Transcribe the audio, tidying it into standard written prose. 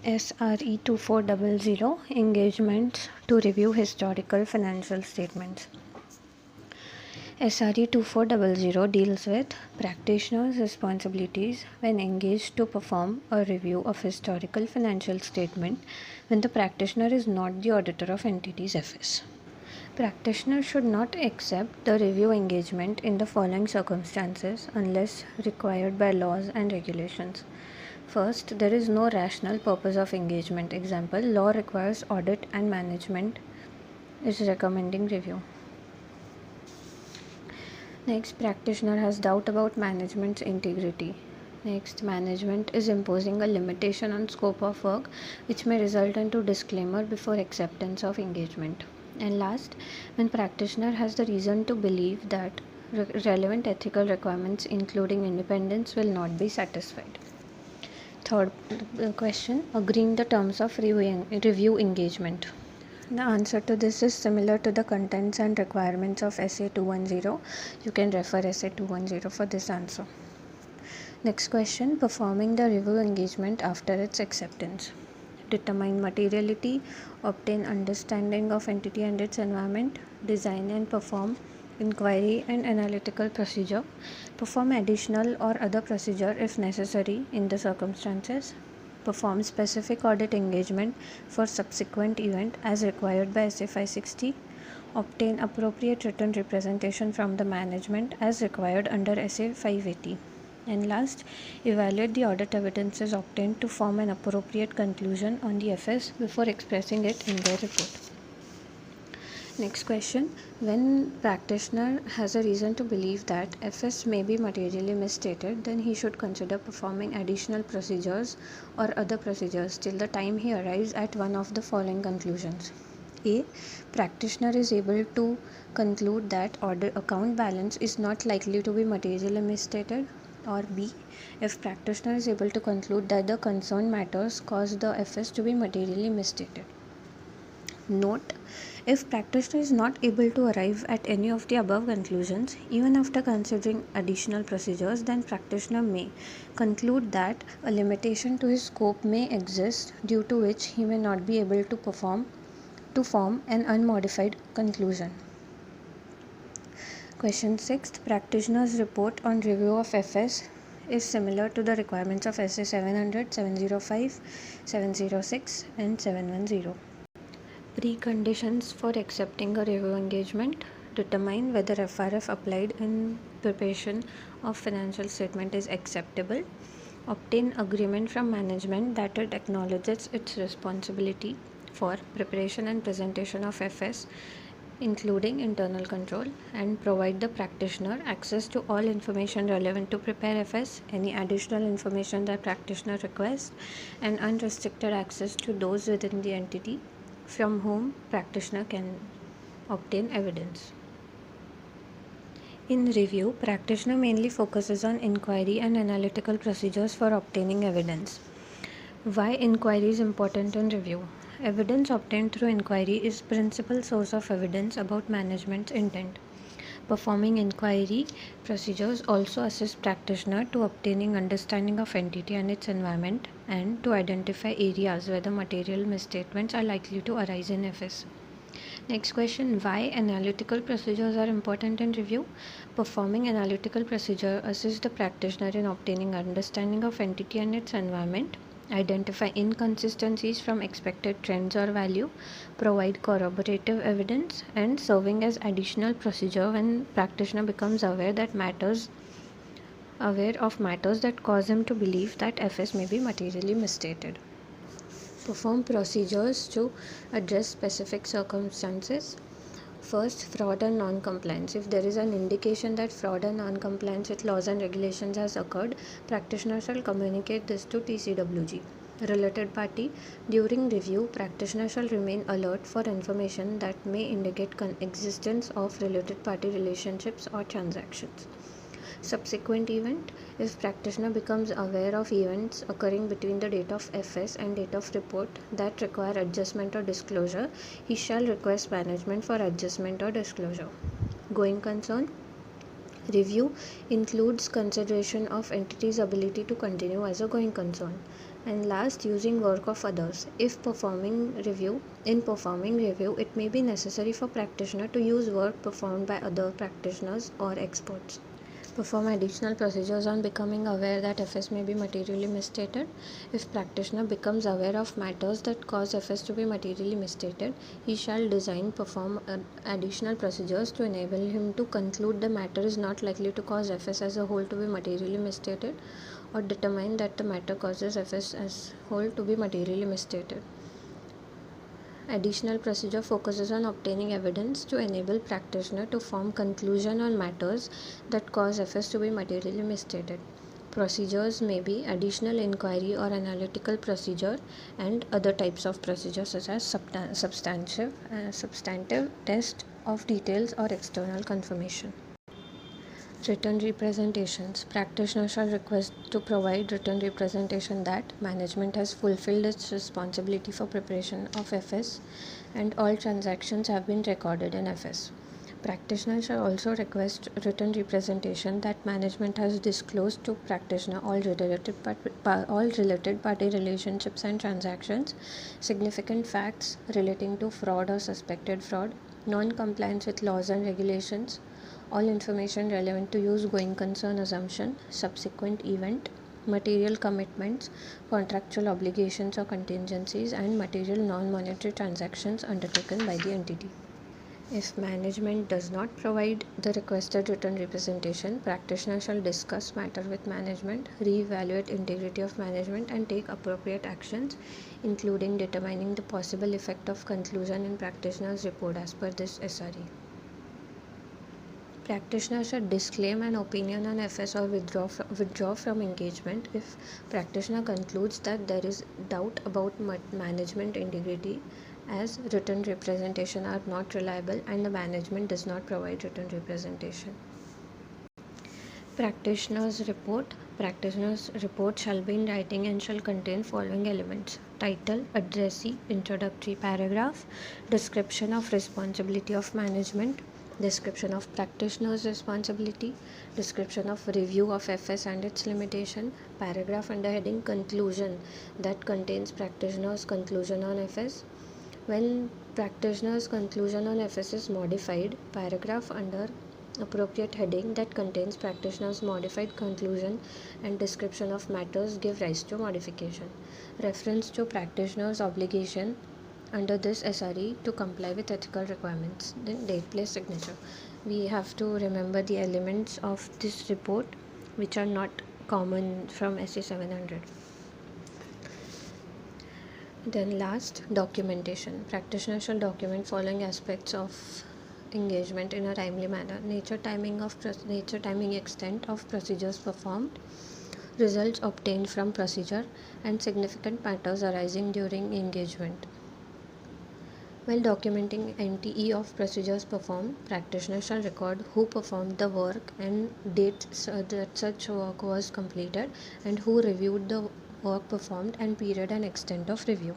SRE 2400 Engagements to review historical financial statements. SRE 2400 deals with practitioners' responsibilities when engaged to perform a review of historical financial statement when the practitioner is not the auditor of entity's FS. Practitioner should not accept the review engagement in the following circumstances unless required by laws and regulations. First, there is no rational purpose of engagement. Example, law requires audit and management is recommending review. Next, practitioner has doubt about management's integrity. Next, management is imposing a limitation on scope of work which may result into disclaimer before acceptance of engagement. And last, when practitioner has the reason to believe that relevant ethical requirements including independence will not be satisfied. Third question, agreeing the terms of review engagement. The answer to this is similar to the contents and requirements of SA 210. You can refer SA 210 for this answer. Next question, performing the review engagement after its acceptance. Determine materiality, obtain understanding of entity and its environment, design and perform inquiry and analytical procedure, perform additional or other procedure if necessary in the circumstances, perform specific audit engagement for subsequent event as required by SA 560, obtain appropriate written representation from the management as required under SA 580. And last, evaluate the audit evidences obtained to form an appropriate conclusion on the FS before expressing it in their report. Next question, when practitioner has a reason to believe that FS may be materially misstated, then he should consider performing additional procedures or other procedures till the time he arrives at one of the following conclusions. A. Practitioner is able to conclude that account balance is not likely to be materially misstated. Or B. If practitioner is able to conclude that the concerned matters cause the FS to be materially misstated. Note, if practitioner is not able to arrive at any of the above conclusions, even after considering additional procedures, then practitioner may conclude that a limitation to his scope may exist due to which he may not be able to form an unmodified conclusion. Question 6. Practitioner's report on review of FS is similar to the requirements of SA 700, 705, 706 and 710. Preconditions for accepting a review engagement. Determine whether FRF applied in preparation of financial statement is acceptable. Obtain agreement from management that it acknowledges its responsibility for preparation and presentation of FS including internal control, and provide the practitioner access to all information relevant to prepare FS, any additional information that practitioner requests, and unrestricted access to those within the entity from whom practitioner can obtain evidence. In review, practitioner mainly focuses on inquiry and analytical procedures for obtaining evidence. Why inquiry is important in review? Evidence obtained through inquiry is principal source of evidence about management's intent. Performing inquiry procedures also assist practitioner to obtaining understanding of entity and its environment and to identify areas where the material misstatements are likely to arise in FS. Next question, why analytical procedures are important in review? Performing analytical procedure assists the practitioner in obtaining understanding of entity and its environment, identify inconsistencies from expected trends or value, provide corroborative evidence, and serving as additional procedure when practitioner becomes aware of matters that cause him to believe that FS may be materially misstated. Perform procedures to address specific circumstances. First, fraud and non-compliance. If there is an indication that fraud and non-compliance with laws and regulations has occurred, practitioner shall communicate this to TCWG. Related party. During review, practitioner shall remain alert for information that may indicate existence of related party relationships or transactions. Subsequent event. If practitioner becomes aware of events occurring between the date of FS and date of report that require adjustment or disclosure, he shall request management for adjustment or disclosure. Going concern. Review includes consideration of entity's ability to continue as a going concern. And last, using work of others. In performing review, it may be necessary for practitioner to use work performed by other practitioners or experts. Perform additional procedures on becoming aware that FS may be materially misstated. If practitioner becomes aware of matters that cause FS to be materially misstated, he shall perform additional procedures to enable him to conclude the matter is not likely to cause FS as a whole to be materially misstated, or determine that the matter causes FS as whole to be materially misstated. Additional procedure focuses on obtaining evidence to enable practitioner to form conclusion on matters that cause FS to be materially misstated. Procedures may be additional inquiry or analytical procedure and other types of procedures such as substantive test of details or external confirmation. Written representations. Practitioner shall request to provide written representation that management has fulfilled its responsibility for preparation of FS and all transactions have been recorded in FS. Practitioner shall also request written representation that management has disclosed to practitioner all related party relationships and transactions, significant facts relating to fraud or suspected fraud, non-compliance with laws and regulations, all information relevant to use going concern assumption, subsequent event, material commitments, contractual obligations or contingencies, and material non-monetary transactions undertaken by the entity. If management does not provide the requested written representation, practitioner shall discuss matter with management, re-evaluate integrity of management, and take appropriate actions, including determining the possible effect of conclusion in practitioner's report as per this SRE. Practitioner should disclaim an opinion on FS or withdraw from engagement if practitioner concludes that there is doubt about management integrity, as written representation are not reliable and the management does not provide written representation. Practitioner's report. Practitioner's report shall be in writing and shall contain following elements: title, addressee, introductory paragraph, description of responsibility of management, description of practitioner's responsibility, description of review of FS and its limitation, paragraph under heading conclusion that contains practitioner's conclusion on FS. When practitioner's conclusion on FS is modified, paragraph under appropriate heading that contains practitioner's modified conclusion and description of matters give rise to modification. Reference to practitioner's obligation under this SRE to comply with ethical requirements. Then date, place, signature. We have to remember the elements of this report which are not common from SE 700. Then last, documentation. Practitioner shall document following aspects of engagement in a timely manner: nature, timing, extent of procedures performed, results obtained from procedure, and significant matters arising during engagement. While documenting NTE of procedures performed, practitioner shall record who performed the work and dates that such work was completed, and who reviewed the work performed and period and extent of review.